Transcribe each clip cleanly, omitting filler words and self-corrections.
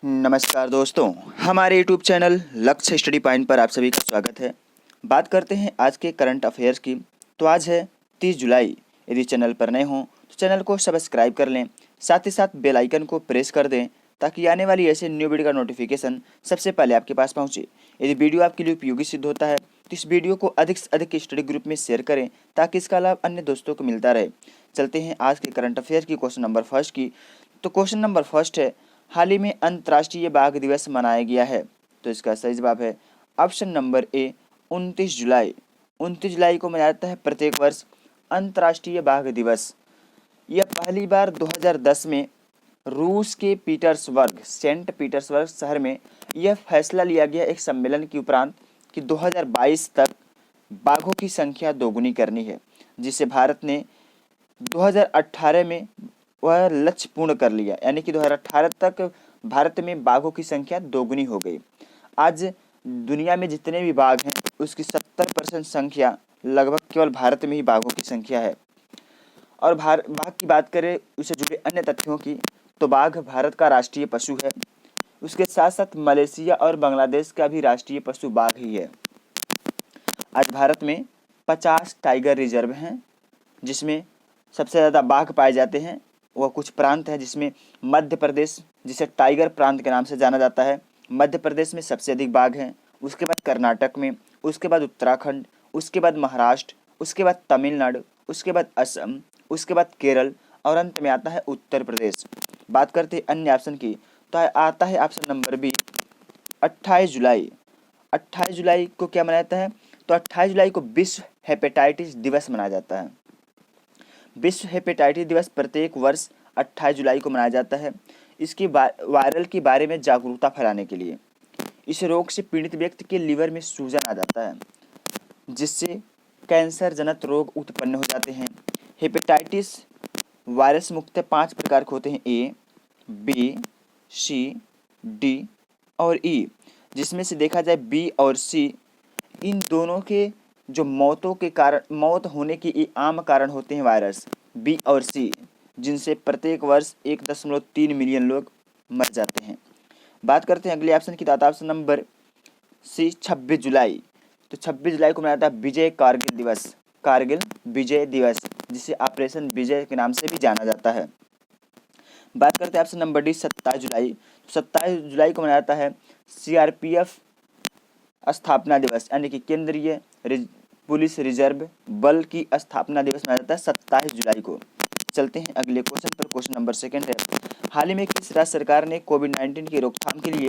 नमस्कार दोस्तों, हमारे YouTube चैनल लक्ष्य स्टडी पॉइंट पर आप सभी का स्वागत है। बात करते हैं आज के करंट अफेयर्स की। तो आज है 30 जुलाई। यदि चैनल पर नए हों तो चैनल को सब्सक्राइब कर लें, साथ ही साथ बेल आइकन को प्रेस कर दें ताकि आने वाली ऐसे न्यू वीडियो का नोटिफिकेशन सबसे पहले आपके पास पहुंचे। यदि वीडियो आपके लिए उपयोगी सिद्ध होता है तो इस वीडियो को अधिक से अधिक स्टडी ग्रुप में शेयर करें ताकि इसका लाभ अन्य दोस्तों को मिलता रहे। चलते हैं आज के करंट अफेयर की क्वेश्चन नंबर फर्स्ट की। तो क्वेश्चन नंबर फर्स्ट है, हाल ही में अंतर्राष्ट्रीय बाघ दिवस मनाया गया है। तो इसका सही जवाब है ऑप्शन नंबर ए 29 जुलाई। 29 जुलाई को मनाया जाता है प्रत्येक वर्ष अंतर्राष्ट्रीय बाघ दिवस। यह पहली बार 2010 में रूस के पीटर्सबर्ग सेंट पीटर्सबर्ग शहर में यह फैसला लिया गया एक सम्मेलन के उपरांत कि 2022 तक बाघों की संख्या दोगुनी करनी है, जिसे भारत ने 2018 में वह लक्ष्य पूर्ण कर लिया। यानी कि 2018 तक भारत में बाघों की संख्या दोगुनी हो गई। आज दुनिया में जितने भी बाघ हैं उसकी 70% संख्या लगभग केवल भारत में ही बाघों की संख्या है। और बाघ की बात करें उससे जुड़े अन्य तथ्यों की, तो बाघ भारत का राष्ट्रीय पशु है। उसके साथ साथ मलेशिया और बांग्लादेश का भी राष्ट्रीय पशु बाघ ही है। आज भारत में 50 टाइगर रिजर्व हैं, जिसमें सबसे ज़्यादा बाघ पाए जाते हैं। वह कुछ प्रांत हैं जिसमें मध्य प्रदेश, जिसे टाइगर प्रांत के नाम से जाना जाता है, मध्य प्रदेश में सबसे अधिक बाघ हैं। उसके बाद कर्नाटक में, उसके बाद उत्तराखंड, उसके बाद महाराष्ट्र, उसके बाद तमिलनाडु, उसके बाद असम, उसके बाद केरल और अंत में आता है उत्तर प्रदेश। बात करते हैं अन्य ऑप्शन की, तो आता है ऑप्शन नंबर बी 28 जुलाई। 28 जुलाई को क्या मनाया जाता है? तो 28 जुलाई को विश्व हेपेटाइटिस दिवस मनाया जाता है। विश्व हेपेटाइटिस दिवस प्रत्येक वर्ष 28 जुलाई को मनाया जाता है। इसकी वायरल के बारे में जागरूकता फैलाने के लिए। इस रोग से पीड़ित व्यक्ति के लीवर में सूजन आ जाता है, जिससे कैंसर जनित रोग उत्पन्न हो जाते हैं। हेपेटाइटिस वायरस मुख्यतः 5 प्रकार के होते हैं, ए, बी, सी, डी और ई। जिसमें से देखा जाए बी और सी, इन दोनों के जो मौत होने के ये आम कारण होते हैं वायरस बी और सी, जिनसे प्रत्येक वर्ष 1.3 मिलियन लोग मर जाते हैं। बात करते हैं अगले ऑप्शन की, तो ऑप्शन नंबर सी 26 जुलाई। तो 26 जुलाई को मनाया जाता है विजय कारगिल दिवस, कारगिल विजय दिवस, जिसे ऑपरेशन विजय के नाम से भी जाना जाता है। बात करते हैं ऑप्शन नंबर डी 27 जुलाई। तो 27 जुलाई को मनाया जाता है सीआरपीएफ स्थापना दिवस, यानी कि केंद्रीय पुलिस रिजर्व बल की स्थापना दिवस मनाया जाता है 27 जुलाई को। चलते हैं अगले क्वेश्चन पर। क्वेश्चन नंबर सेकंड है, हाल ही में किस राज्य सरकार ने कोविड-19 की रोकथाम के लिए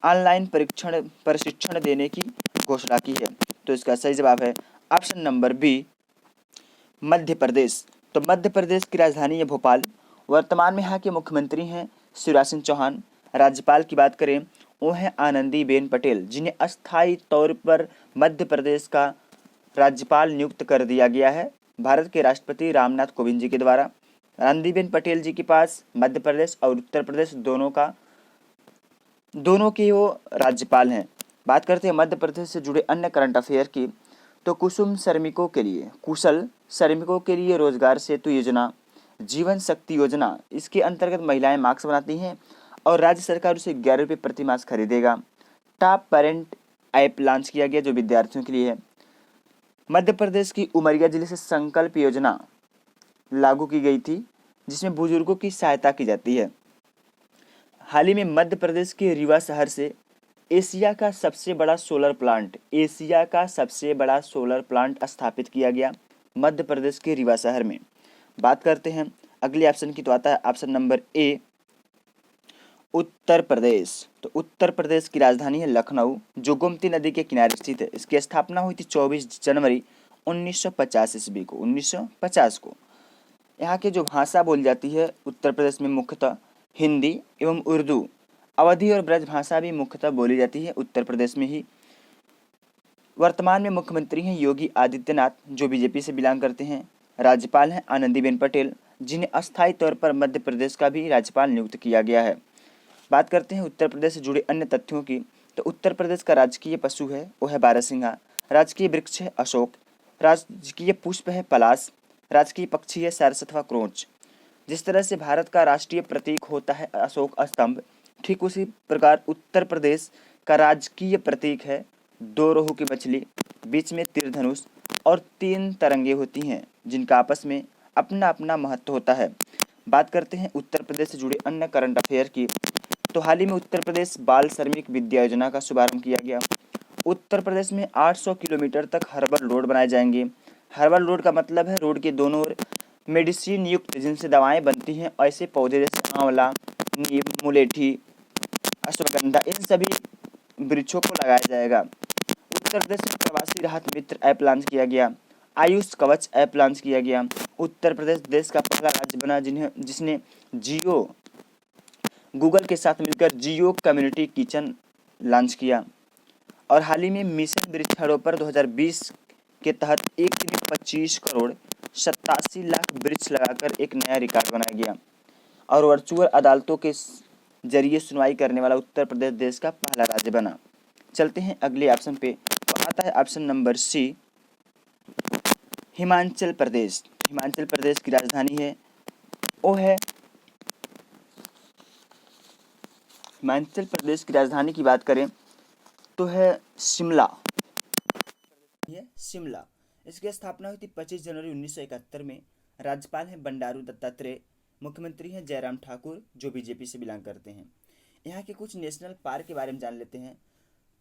ऑनलाइन प्रशिक्षण देने की घोषणा की है? तो इसका सही जवाब है option number B Madhya Pradesh. तो मध्य प्रदेश की राजधानी है भोपाल। वर्तमान में यहाँ के मुख्यमंत्री हैं शिवराज सिंह चौहान। राज्यपाल की बात करें वो है आनंदीबेन पटेल, जिन्हें अस्थायी तौर पर मध्य प्रदेश का राज्यपाल नियुक्त कर दिया गया है भारत के राष्ट्रपति रामनाथ कोविंद जी के द्वारा। आनंदीबेन पटेल जी के पास मध्य प्रदेश और उत्तर प्रदेश दोनों के वो राज्यपाल हैं। बात करते हैं मध्य प्रदेश से जुड़े अन्य करंट अफेयर की, तो कुशल श्रमिकों के लिए रोजगार सेतु योजना, जीवन शक्ति योजना, इसके अंतर्गत महिलाएं मास्क बनाती हैं और राज्य सरकार उसे 11 रुपये प्रति मास खरीदेगा। टॉप पेरेंट ऐप लॉन्च किया गया जो विद्यार्थियों के लिए है। मध्य प्रदेश की उमरिया जिले से संकल्प योजना लागू की गई थी, जिसमें बुजुर्गों की सहायता की जाती है। हाल ही में मध्य प्रदेश के रीवा शहर से एशिया का सबसे बड़ा सोलर प्लांट स्थापित किया गया मध्य प्रदेश के रीवा शहर में। बात करते हैं अगले ऑप्शन की, तो आता है option number A Uttar Pradesh. तो उत्तर प्रदेश की राजधानी है लखनऊ, जो गोमती नदी के किनारे स्थित है। इसकी स्थापना हुई थी 24 जनवरी 1950 ईस्वी को, 1950 को। यहाँ की जो भाषा बोली जाती है उत्तर प्रदेश में मुख्यतः हिंदी एवं उर्दू, अवधी और ब्रज भाषा भी मुख्यतः बोली जाती है उत्तर प्रदेश में ही। वर्तमान में मुख्यमंत्री हैं योगी आदित्यनाथ, जो बीजेपी से बिलोंग करते हैं। राज्यपाल हैं आनंदीबेन पटेल, जिन्हें अस्थायी तौर पर मध्य प्रदेश का भी राज्यपाल नियुक्त किया गया है। बात करते हैं उत्तर प्रदेश से जुड़े अन्य तथ्यों की, तो उत्तर प्रदेश का राजकीय पशु है वो है बारहसिंघा, राजकीय वृक्ष है अशोक, राजकीय पुष्प है पलाश, राजकीय पक्षी है सारस अथवा क्रोच। जिस तरह से भारत का राष्ट्रीय प्रतीक होता है अशोक स्तंभ, ठीक उसी प्रकार उत्तर प्रदेश का राजकीय प्रतीक है दो रोहू की मछली, बीच में तीर धनुष और 3 तरंगे होती हैं जिनका आपस में अपना अपना महत्व होता है। बात करते हैं उत्तर प्रदेश से जुड़े अन्य करंट अफेयर की। तो हाल ही में उत्तर प्रदेश बाल श्रमिक विद्या योजना का शुभारंभ किया गया। उत्तर प्रदेश में 800 किलोमीटर तक हर्बल रोड बनाए जाएंगे। हर्बल रोड का मतलब है रोड के दोनों ओर मेडिसिन युक्त जिनसे दवाएं बनती हैं ऐसे पौधे जैसे आंवला, नीम, मुलेठी, अश्वगंधा, इन सभी वृक्षों को लगाया जाएगा। उत्तर प्रदेश में प्रवासी राहत मित्र ऐप लॉन्च किया गया। आयुष कवच ऐप लॉन्च किया गया। उत्तर प्रदेश देश का पहला राज्य बना जिसने जियो गूगल के साथ मिलकर जियो कम्युनिटी किचन लॉन्च किया। और हाल ही में मिशन वृक्षारोपण 2020 के तहत एक दिन में 25 करोड़ 87 लाख वृक्ष लगाकर एक नया रिकॉर्ड बनाया गया। और वर्चुअल अदालतों के जरिए सुनवाई करने वाला उत्तर प्रदेश देश का पहला राज्य बना। चलते हैं अगले ऑप्शन पे, तो आता है ऑप्शन नंबर सी, हिमाचल प्रदेश। हिमाचल प्रदेश की राजधानी है वो है हिमाचल प्रदेश की राजधानी की बात करें तो है शिमला। ये शिमला, इसकी स्थापना हुई थी 25 जनवरी 1971 में। राज्यपाल हैं बंडारू दत्तात्रेय, मुख्यमंत्री हैं जयराम ठाकुर जो बीजेपी से बिलोंग करते हैं। यहाँ के कुछ नेशनल पार्क के बारे में जान लेते हैं।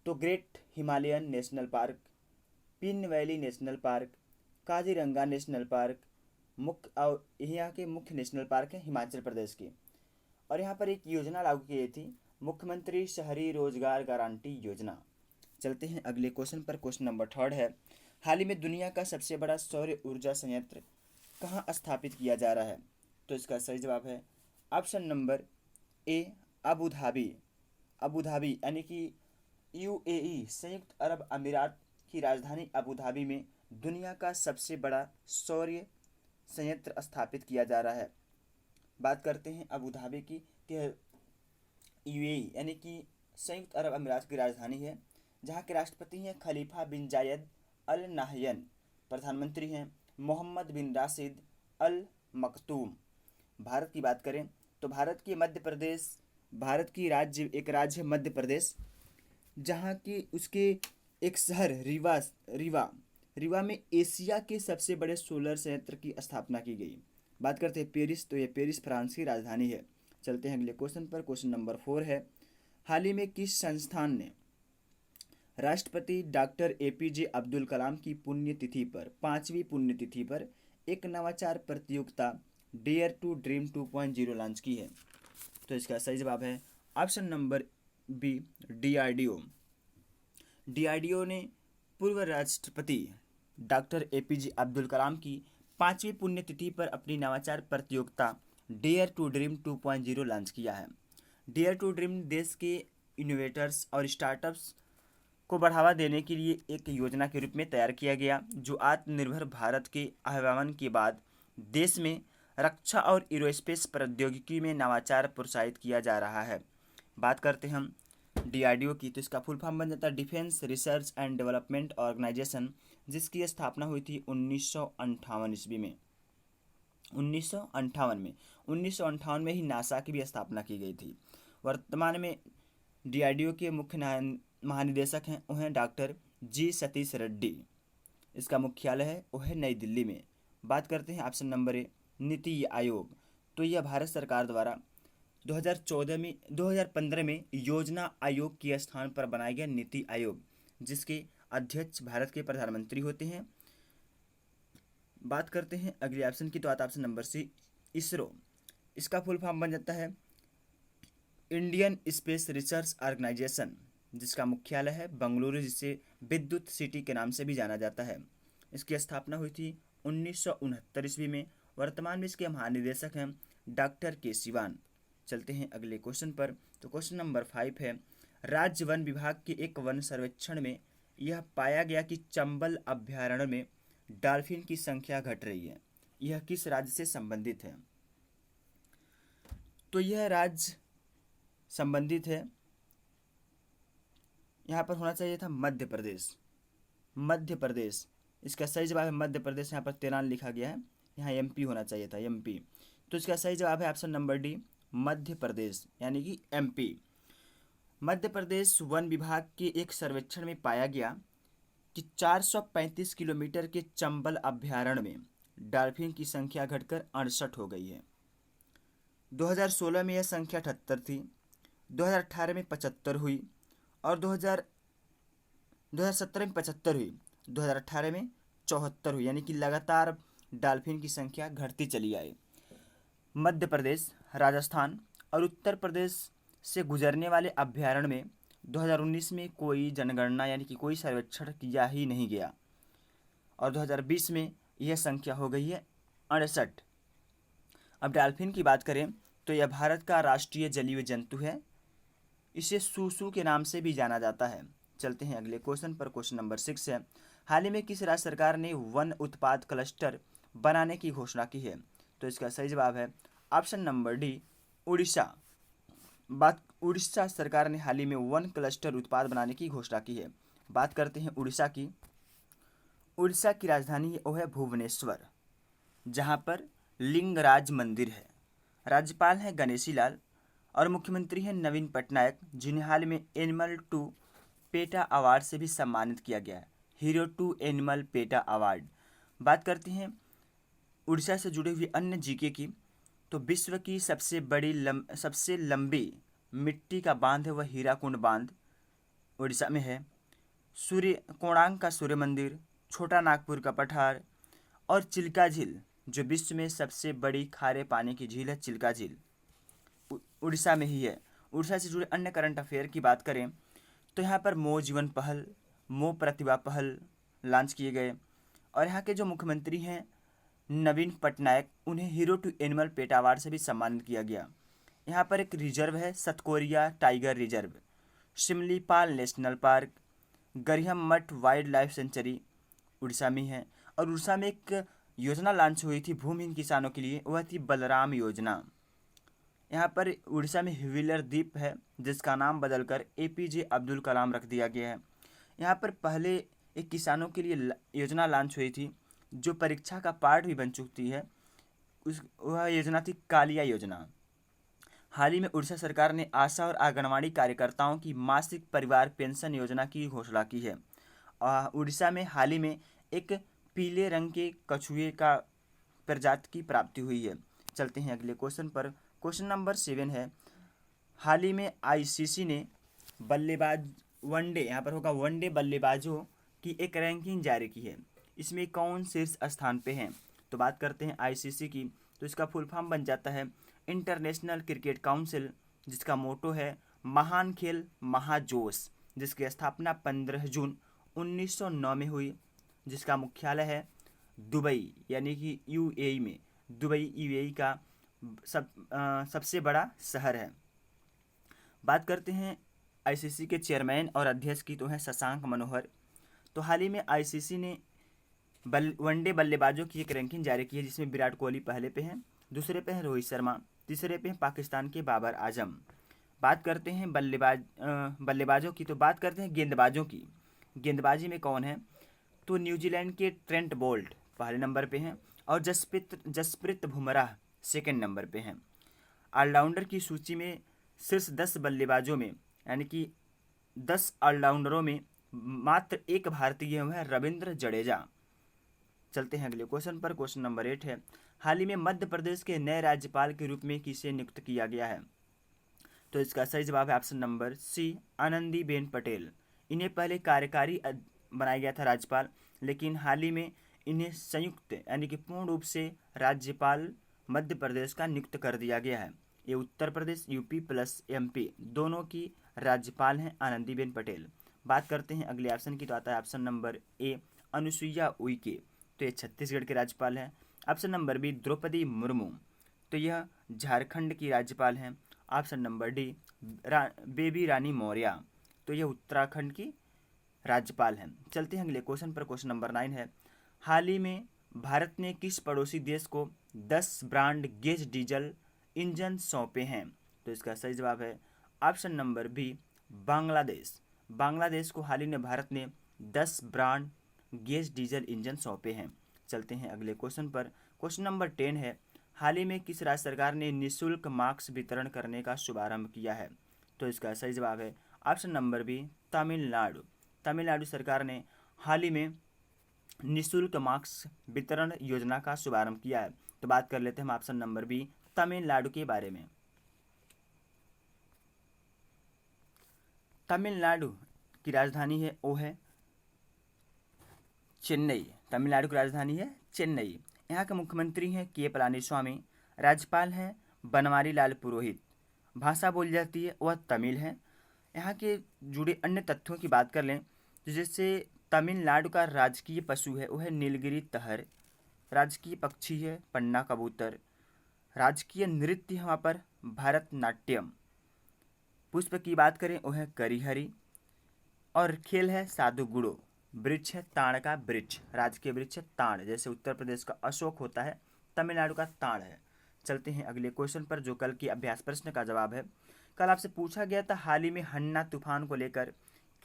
तो great Himalayan national park, pin valley national park, Kaziranga national park, और यहाँ के मुख्य नेशनल पार्क हैं हिमाचल प्रदेश के। और यहाँ पर एक योजना लागू की गई थी, मुख्यमंत्री शहरी रोजगार गारंटी योजना। चलते हैं अगले क्वेश्चन पर। क्वेश्चन नंबर 3 है, हाल ही में दुनिया का सबसे बड़ा सौर ऊर्जा संयंत्र कहाँ स्थापित किया जा रहा है? तो इसका सही जवाब है option number A, Abu Dhabi. Abu Dhabi यानी कि यूएई संयुक्त अरब अमीरात की राजधानी अबू धाबी में दुनिया का सबसे बड़ा सौर संयंत्र स्थापित किया जा रहा है। बात करते हैं अबू धाबी की, यूएई यानी कि संयुक्त अरब अमीरात की राजधानी है, जहाँ के राष्ट्रपति हैं खलीफा बिन जायद अल नाहयन, प्रधानमंत्री हैं मोहम्मद बिन राशिद अल मखतूम। भारत की बात करें तो भारत की एक राज्य मध्य प्रदेश, जहाँ की उसके एक शहर रीवा में एशिया के सबसे बड़े सोलर संयंत्र की स्थापना की गई। बात करते हैं पेरिस, तो ये पेरिस फ्रांस की राजधानी है। चलते हैं अगले क्वेश्चन पर। क्वेश्चन नंबर 4 है, हाल ही में किस संस्थान ने राष्ट्रपति डॉक्टर एपीजे अब्दुल कलाम की पुण्यतिथि पर 5वीं पुण्यतिथि पर एक नवाचार प्रतियोगिता डेयर टू ड्रीम 2.0 लॉन्च की है? तो इसका सही जवाब है option number B, DRDO. DRDO ने पूर्व राष्ट्रपति डॉक्टर एपीजे अब्दुल कलाम की 5वीं पुण्यतिथि पर अपनी नवाचार प्रतियोगिता डेयर टू ड्रीम 2.0 लॉन्च किया है। डेयर टू ड्रीम देश के इनोवेटर्स और स्टार्टअप्स को बढ़ावा देने के लिए एक योजना के रूप में तैयार किया गया, जो आत्मनिर्भर भारत के आह्वान के बाद देश में रक्षा और एरोस्पेस प्रौद्योगिकी में नवाचार प्रोत्साहित किया जा रहा है। बात करते हैं हम डीआरडीओ की, तो इसका फुल फॉर्म बन जाता है Defence Research and Development Organisation, जिसकी स्थापना हुई थी 1958 ईस्वी में। 1958 में ही नासा की भी स्थापना की गई थी। वर्तमान में डीआरडीओ के मुख्य महानिदेशक हैं वो हैं डॉक्टर जी सतीश रेड्डी। इसका मुख्यालय है वो है नई दिल्ली में। बात करते हैं option number A, NITI Aayog. तो यह भारत सरकार द्वारा 2015 में योजना आयोग के स्थान पर बनाया गया नीति आयोग, जिसके अध्यक्ष भारत के प्रधानमंत्री होते हैं। बात करते हैं अगले ऑप्शन की, तो आता ऑप्शन नंबर सी, इसरो। इसका फुल फॉर्म बन जाता है इंडियन स्पेस रिसर्च ऑर्गेनाइजेशन, जिसका मुख्यालय है बेंगलुरु, जिसे विद्युत सिटी के नाम से भी जाना जाता है। इसकी स्थापना हुई थी 1969 ईस्वी में। वर्तमान में इसके महानिदेशक हैं डॉक्टर के सिवान। चलते हैं अगले क्वेश्चन पर। तो क्वेश्चन नंबर 5 है, राज्य वन विभाग के एक वन सर्वेक्षण में यह पाया गया कि चंबल अभ्यारण्य में डॉल्फिन की संख्या घट रही है। यह किस राज्य से संबंधित है? तो यह राज्य संबंधित है, यहाँ पर होना चाहिए था मध्य प्रदेश। इसका सही जवाब है मध्य प्रदेश। यहाँ पर तेनाली लिखा गया है, यहाँ एमपी होना चाहिए था, एमपी। तो इसका सही जवाब है option number D, Madhya Pradesh यानी कि एमपी। मध्य प्रदेश वन विभाग के एक सर्वेक्षण में पाया गया कि 435 किलोमीटर के चंबल अभ्यारण्य में डॉल्फिन की संख्या घटकर 68 हो गई है। 2016 में यह संख्या 78 थी, 2018 में 75 हुई और 2017 में 75 हुई, 2018 में 74 हुई, यानी कि लगातार डॉल्फिन की संख्या घटती चली आई। मध्य प्रदेश, राजस्थान और उत्तर प्रदेश से गुजरने वाले अभ्यारण्य में 2019 में कोई जनगणना यानी कि कोई सर्वेक्षण किया ही नहीं गया और 2020 में यह संख्या हो गई है 68। अब डॉल्फिन की बात करें तो यह भारत का राष्ट्रीय जलीय जंतु है। इसे सूसू के नाम से भी जाना जाता है। चलते हैं अगले क्वेश्चन पर। क्वेश्चन नंबर 6 है, हाल ही में किस राज्य सरकार ने वन उत्पाद क्लस्टर बनाने की घोषणा की है? तो इसका सही जवाब है option number D, Orissa. Orissa सरकार ने हाल ही में वन क्लस्टर उत्पाद बनाने की घोषणा की है। बात करते हैं उड़ीसा की। उड़ीसा की राजधानी वो है भुवनेश्वर, जहाँ पर लिंगराज मंदिर है। राज्यपाल हैं गणेशी लाल और मुख्यमंत्री हैं नवीन पटनायक, जिन्हें हाल में एनिमल टू पेटा अवार्ड से भी सम्मानित किया गया है, hero to animal PETA award. बात करते हैं उड़ीसा से जुड़े हुए अन्य जीके की, तो विश्व की सबसे लंबी मिट्टी का बांध है वह हीराकुंड बांध उड़ीसा में है। कोणार्क का सूर्य मंदिर, छोटा नागपुर का पठार और चिल्का झील, जो विश्व में सबसे बड़ी खारे पानी की झील है चिल्का झील, उड़ीसा में ही है। उड़ीसा से जुड़े अन्य करंट अफेयर की बात करें तो यहाँ पर मो जीवन पहल, मो प्रतिभा पहल लॉन्च किए गए और यहाँ के जो मुख्यमंत्री हैं नवीन पटनायक, उन्हें hero to animal pet award से भी सम्मानित किया गया। यहाँ पर एक रिजर्व है Satkosia tiger reserve, Similipal national park, Gahirmatha wild life sanctuary Orissa में है। और उड़ीसा में एक योजना लॉन्च हुई थी भूमिहीन किसानों के लिए, वह थी बलराम योजना। यहाँ पर उड़ीसा में व्हीलर द्वीप है जिसका नाम बदलकर APJ अब्दुल कलाम रख दिया गया है। यहाँ पर पहले एक किसानों के लिए योजना लॉन्च हुई थी जो परीक्षा का पार्ट भी बन चुकी है, वह योजना थी कालिया योजना। हाल ही में उड़ीसा सरकार ने आशा और आंगनवाड़ी कार्यकर्ताओं की मासिक परिवार पेंशन योजना की घोषणा की है। उड़ीसा में हाल ही में एक पीले रंग के कछुए का प्रजाति की प्राप्ति हुई है। चलते हैं अगले क्वेश्चन पर। क्वेश्चन नंबर 7 है, हाल ही में ICC ने बल्लेबाज वनडे, यहाँ पर होगा वनडे बल्लेबाजों की एक रैंकिंग जारी की है। इसमें कौन शीर्ष स्थान पे हैं? तो बात करते हैं ICC की, तो इसका फुल फॉर्म बन जाता है इंटरनेशनल क्रिकेट काउंसिल, जिसका मोटो है महान खेल महाजोश, जिसकी स्थापना 15 जून 1909 में हुई, जिसका मुख्यालय है दुबई यानी कि UAE में। दुबई UAE का सबसे बड़ा शहर है। बात करते हैं ICC के चेयरमैन और अध्यक्ष की, तो हैं शशांक मनोहर। तो हाल ही में ICC ने वनडे बल्लेबाजों की एक रैंकिंग जारी की है, जिसमें विराट कोहली पहले पे हैं, दूसरे पे हैं रोहित शर्मा, तीसरे पे हैं पाकिस्तान के बाबर आजम। बात करते हैं बल्लेबाजों की, तो बात करते हैं गेंदबाजों की। गेंदबाजी में कौन है? तो न्यूजीलैंड के ट्रेंट बोल्ट पहले नंबर पे हैं और जसप्रीत बुमराह सेकंड नंबर पे हैं। ऑलराउंडर की सूची में शीर्ष 10 बल्लेबाजों में यानी कि 10 ऑलराउंडरों में मात्र एक भारतीय है, रविंद्र जडेजा। चलते हैं अगले क्वेश्चन पर। क्वेश्चन नंबर 8 है, हाल ही में मध्य प्रदेश के नए राज्यपाल के रूप में किसे नियुक्त किया गया है? तो इसका सही जवाब है option number C, Anandiben Patel. इन्हें पहले कार्यकारी बनाया गया था राज्यपाल, लेकिन हाल ही में इन्हें संयुक्त यानी कि पूर्ण रूप से राज्यपाल मध्य प्रदेश का नियुक्त कर दिया गया है। ये Uttar Pradesh UP plus MP दोनों की राज्यपाल हैं आनंदीबेन पटेल। बात करते हैं अगले ऑप्शन की, तो आता है option number A, Anusuiya Uikey, तो ये छत्तीसगढ़ के राज्यपाल हैं। Option number B, Draupadi Murmu, तो यह झारखंड की राज्यपाल हैं। Option number D, Baby Rani Maurya, तो यह उत्तराखंड की राज्यपाल हैं। चलते हैं अगले क्वेश्चन पर। क्वेश्चन नंबर 9 है, हाल ही में भारत ने किस पड़ोसी देश को 10 ब्रांड गैस डीजल इंजन सौंपे हैं? तो इसका सही जवाब है option number B, Bangladesh. Bangladesh को हाल ही में भारत ने 10 ब्रांड गैस डीजल इंजन सौंपे हैं। चलते हैं अगले क्वेश्चन पर। क्वेश्चन नंबर 10 है, हाल ही में किस राज्य सरकार ने निःशुल्क मास्क वितरण करने का शुभारंभ किया है? तो इसका सही जवाब है option number B Tamil Nadu. Tamil Nadu सरकार ने हाल ही में निःशुल्क मास्क वितरण योजना का शुभारंभ किया है। तो बात कर लेते हैं हम ऑप्शन नंबर बी तमिलनाडु के बारे में। तमिलनाडु की राजधानी है वो है चेन्नई। तमिलनाडु की राजधानी है चेन्नई। यहाँ के मुख्यमंत्री हैं के पलानीस्वामी। राज्यपाल हैं बनवारी लाल पुरोहित। भाषा बोली जाती है वह तमिल है। यहाँ के जुड़े अन्य तथ्यों की बात कर लें तो जैसे तमिलनाडु का राजकीय पशु है वह है नीलगिरी तहर। राजकीय पक्षी है पन्ना कबूतर। राजकीय नृत्य है वहाँ पर भरतनाट्यम। पुष्प की बात करें वह है करिहरी। और खेल है सादुगुडो। वृक्ष है ताड़ का वृक्ष। राजकीय वृक्ष है ताड़, जैसे उत्तर प्रदेश का अशोक होता है तमिलनाडु का ताड़ है। चलते हैं अगले क्वेश्चन पर जो कल की अभ्यास प्रश्न का जवाब है। कल आपसे पूछा गया था हाल ही में हन्ना तूफान को लेकर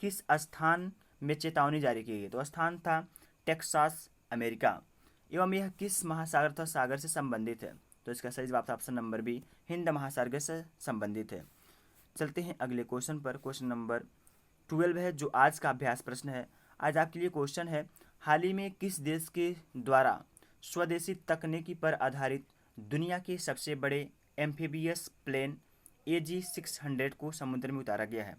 किस स्थान में चेतावनी जारी की गई। तो स्थान था टेक्सास अमेरिका। एवं यह किस महासागर तथा सागर से संबंधित है। तो इसका सही जवाब था ऑप्शन नंबर बी हिंद महासागर से संबंधित है। चलते हैं अगले क्वेश्चन पर। क्वेश्चन नंबर 12 है जो आज का अभ्यास प्रश्न है। आज आपके लिए क्वेश्चन है हाल ही में किस देश के द्वारा स्वदेशी तकनीकी पर आधारित दुनिया के सबसे बड़े एम्फीबियस प्लेन AG-600 को समुद्र में उतारा गया है।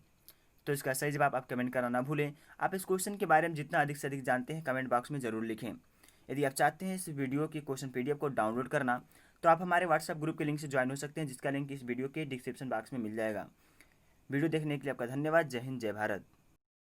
तो इसका सही जवाब आप कमेंट करना ना भूलें। आप इस क्वेश्चन के बारे में जितना अधिक से अधिक जानते हैं कमेंट बॉक्स में ज़रूर लिखें। यदि आप चाहते हैं इस वीडियो के क्वेश्चन PDF को डाउनलोड करना तो आप हमारे व्हाट्सएप ग्रुप के लिंक से ज्वाइन हो सकते हैं, जिसका लिंक इस वीडियो के डिस्क्रिप्शन बॉक्स में मिल जाएगा। वीडियो देखने के लिए आपका धन्यवाद। जय हिंद, जय भारत।